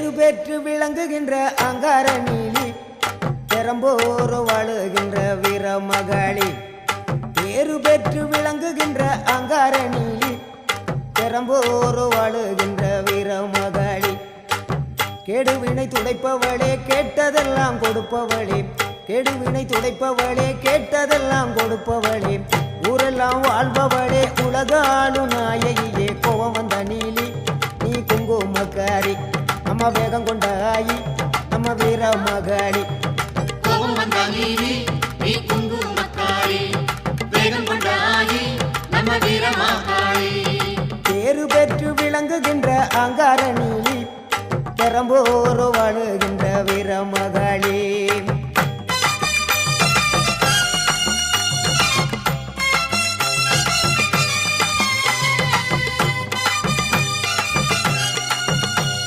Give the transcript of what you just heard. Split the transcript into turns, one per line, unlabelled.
பேரு பெற்று விளங்குகின்ற அங்கார நீலி பெரம்போர் வாழுகின்ற வீரமகளி பேரு பெற்று விளங்குகின்ற அங்கார நீலி பெரம்போர் வாழுகின்ற வீரமகளி கேடுவினை துடைப்பவளே கேட்டதெல்லாம் கொடுப்பவளே கேடுவினை துடைப்பவளே கேட்டதெல்லாம் கொடுப்பவளே ஊரெல்லாம் வாழ்பவளே உலகாளு நாயகியே கோவம் வந்த நீலி நீ குங்குமக்காரி நம்ம வேகம் கொண்ட ஆயி நம்ம வீரமகளி
கோபம் வந்த நீலி நீ குங்குமக்காரி வேகம் கொண்ட ஆயி நம்ம வீரமகளி
பேரு பெற்று விளங்குகின்ற அங்கார நீலி பெரம்போர் வாழுகின்ற வீரமகளி